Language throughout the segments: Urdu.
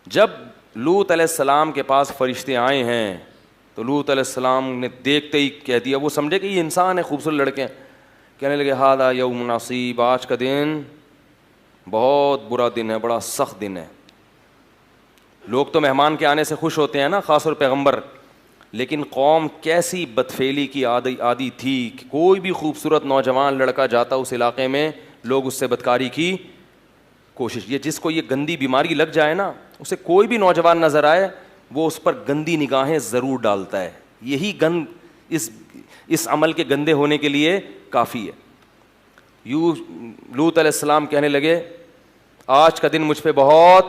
جب لوط علیہ السلام کے پاس فرشتے آئے ہیں تو لوط علیہ السلام نے دیکھتے ہی کہہ دیا, وہ سمجھے کہ یہ انسان ہے, خوبصورت لڑکے ہیں, کہنے لگے ہاذا یوم عصیب, آج کا دن بہت برا دن ہے, بڑا سخت دن ہے. لوگ تو مہمان کے آنے سے خوش ہوتے ہیں نا, خاص طور پیغمبر, لیکن قوم کیسی بدفعلی کی عادی تھی کہ کوئی بھی خوبصورت نوجوان لڑکا جاتا اس علاقے میں, لوگ اس سے بدکاری کی کوشش. یہ جس کو یہ گندی بیماری لگ جائے نا, اسے کوئی بھی نوجوان نظر آئے وہ اس پر گندی نگاہیں ضرور ڈالتا ہے. یہی گند اس عمل کے گندے ہونے کے لیے کافی ہے. لوط علیہ السلام کہنے لگے آج کا دن مجھ پہ بہت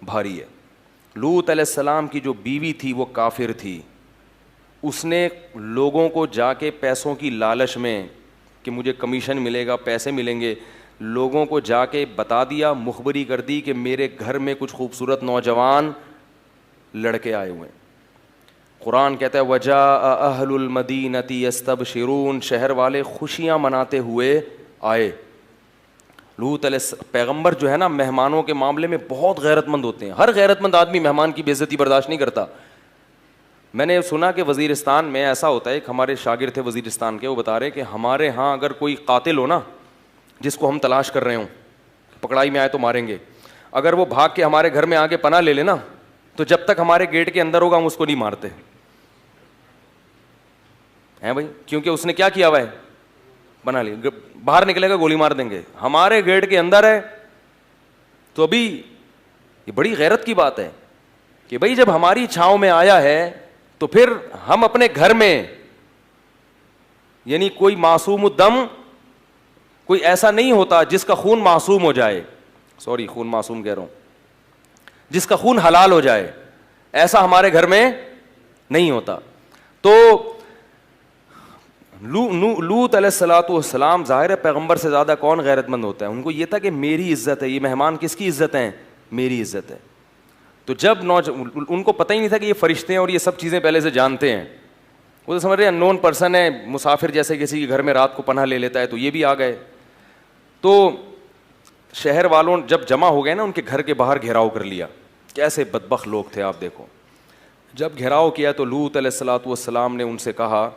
بھاری ہے. لوط علیہ السلام کی جو بیوی تھی وہ کافر تھی. اس نے لوگوں کو جا کے پیسوں کی لالچ میں کہ مجھے کمیشن ملے گا, پیسے ملیں گے, لوگوں کو جا کے بتا دیا, مخبری کر دی کہ میرے گھر میں کچھ خوبصورت نوجوان لڑکے آئے ہوئے ہیں. قرآن کہتا ہے وجاء اہل المدینۃ یستبشرون, شہر والے خوشیاں مناتے ہوئے آئے. لوط علیہ پیغمبر جو ہے نا مہمانوں کے معاملے میں بہت غیرت مند ہوتے ہیں. ہر غیرت مند آدمی مہمان کی بے عزتی برداشت نہیں کرتا. میں نے سنا کہ وزیرستان میں ایسا ہوتا ہے, ایک ہمارے شاگرد تھے وزیرستان کے, وہ بتا رہے کہ ہمارے ہاں اگر کوئی قاتل ہو نا جس کو ہم تلاش کر رہے ہوں, پکڑائی میں آئے تو ماریں گے, اگر وہ بھاگ کے ہمارے گھر میں آ کے پناہ لے لینا تو جب تک ہمارے گیٹ کے اندر ہوگا ہم اس کو نہیں مارتے ہیں بھائی, کیونکہ اس نے کیا کیا ہوا ہے, بنا لی, باہر نکلے گا گولی مار دیں گے. ہمارے گیٹ کے اندر ہے تو ابھی یہ بڑی غیرت کی بات ہے کہ بھائی جب ہماری چھاؤں میں آیا ہے تو پھر ہم اپنے گھر میں, یعنی کوئی معصوم الدم, کوئی ایسا نہیں ہوتا جس کا خون معصوم ہو جائے, سوری خون معصوم کہہ رہا ہوں, جس کا خون حلال ہو جائے, ایسا ہمارے گھر میں نہیں ہوتا. تو لوط علیہ الصلوۃ والسلام, ظاہر ہے پیغمبر سے زیادہ کون غیرت مند ہوتا ہے, ان کو یہ تھا کہ میری عزت ہے, یہ مہمان کس کی عزت ہے, میری عزت ہے. تو جب ان کو پتہ ہی نہیں تھا کہ یہ فرشتے ہیں اور یہ سب چیزیں پہلے سے جانتے ہیں, وہ تو سمجھ رہے ہیں ان نون پرسن ہے, مسافر جیسے کسی کے گھر میں رات کو پناہ لے لیتا ہے, تو یہ بھی آ گئے. تو شہر والوں جب جمع ہو گئے نا, ان کے گھر کے باہر گھیراؤ کر لیا. کیسے بدبخت لوگ تھے آپ دیکھو. جب گھیراؤ کیا تو لوط علیہ الصلوۃ والسلام نے ان سے کہا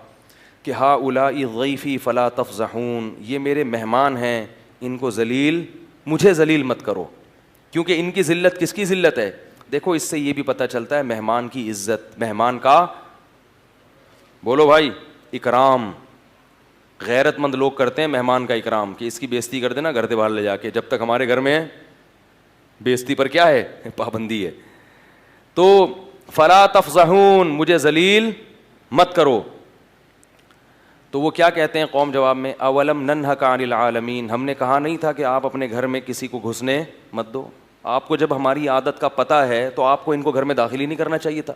کہ ہؤلاء ضیفی فلا تفضحون, یہ میرے مہمان ہیں, ان کو ذلیل, مجھے ذلیل مت کرو, کیونکہ ان کی ذلت کس کی ذلت ہے. دیکھو اس سے یہ بھی پتہ چلتا ہے مہمان کی عزت, مہمان کا بولو بھائی اکرام. غیرت مند لوگ کرتے ہیں مہمان کا اکرام کہ اس کی بے عزتی کر دینا گھر سے باہر لے جا کے, جب تک ہمارے گھر میں ہے بے عزتی پر کیا ہے, پابندی ہے. تو فلا تفضحون, مجھے ذلیل مت کرو. تو وہ کیا کہتے ہیں قوم جواب میں, اولم ننہک عن العالمین, ہم نے کہا نہیں تھا کہ آپ اپنے گھر میں کسی کو گھسنے مت دو. آپ کو جب ہماری عادت کا پتہ ہے تو آپ کو ان کو گھر میں داخل ہی نہیں کرنا چاہیے تھا.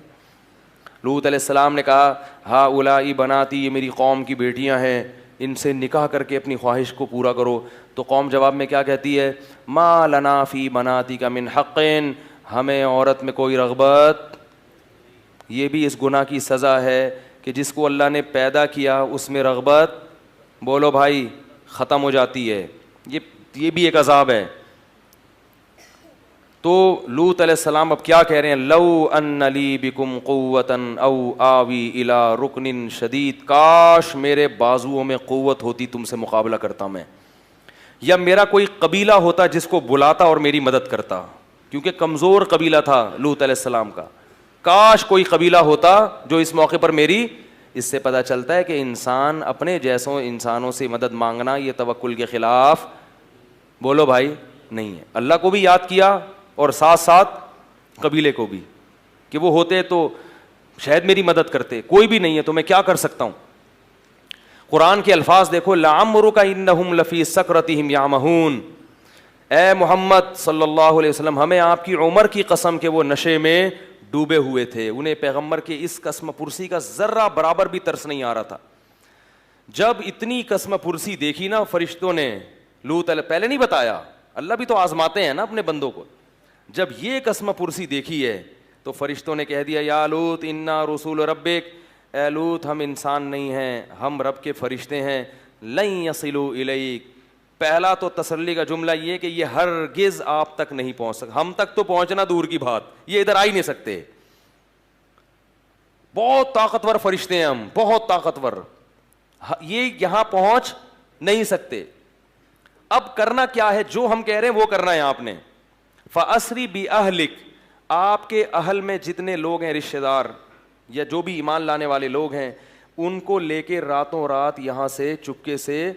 لوط علیہ السلام نے کہا ہؤلاء بناتی, یہ میری قوم کی بیٹیاں ہیں, ان سے نکاح کر کے اپنی خواہش کو پورا کرو. تو قوم جواب میں کیا کہتی ہے, ما لنا فی بناتک من حق, ہمیں عورت میں کوئی رغبت. یہ بھی اس گناہ کی سزا ہے کہ جس کو اللہ نے پیدا کیا اس میں رغبت, بولو بھائی, ختم ہو جاتی ہے. یہ بھی ایک عذاب ہے. تو لوط علیہ السلام اب کیا کہہ رہے ہیں, لو ان لی بکم قوۃ او آوی الی رکن شدید, کاش میرے بازوؤں میں قوت ہوتی تم سے مقابلہ کرتا میں, یا میرا کوئی قبیلہ ہوتا جس کو بلاتا اور میری مدد کرتا, کیونکہ کمزور قبیلہ تھا لوط علیہ السلام کا. کاش کوئی قبیلہ ہوتا جو اس موقع پر میری. اس سے پتہ چلتا ہے کہ انسان اپنے جیسوں انسانوں سے مدد مانگنا یہ توکل کے خلاف, بولو بھائی, نہیں ہے. اللہ کو بھی یاد کیا اور ساتھ ساتھ قبیلے کو بھی, کہ وہ ہوتے تو شاید میری مدد کرتے. کوئی بھی نہیں ہے تو میں کیا کر سکتا ہوں. قرآن کے الفاظ دیکھو, لعمرک انہم لفی سکرتہم یعمہون, اے محمد صلی اللہ علیہ وسلم ہمیں آپ کی عمر کی قسم کہ وہ نشے میں ڈوبے ہوئے تھے. انہیں پیغمبر کے اس قسم پرسی کا ذرہ برابر بھی ترس نہیں آ رہا تھا. جب اتنی قسم پرسی دیکھی نا فرشتوں نے, لوط علیہ, پہلے نہیں بتایا, اللہ بھی تو آزماتے ہیں نا اپنے بندوں کو. جب یہ قسم پرسی دیکھی ہے تو فرشتوں نے کہہ دیا یا لوط انا رسول ربک, اے لوط ہم انسان نہیں ہیں, ہم رب کے فرشتے ہیں. لن یصلوا الیک, پہلا تو تسلی کا جملہ یہ کہ یہ ہرگز آپ تک نہیں پہنچ سکتا. ہم تک تو پہنچنا دور کی بات, یہ ادھر آ ہی نہیں سکتے. بہت طاقتور فرشتے ہیں ہم, بہت طاقتور, یہ یہاں پہنچ نہیں سکتے. اب کرنا کیا ہے؟ جو ہم کہہ رہے ہیں وہ کرنا ہے آپ نے. فَأَسْرِ بِأَهْلِكَ, آپ کے اہل میں جتنے لوگ ہیں, رشتہ دار یا جو بھی ایمان لانے والے لوگ ہیں, ان کو لے کے راتوں رات یہاں سے چپکے سے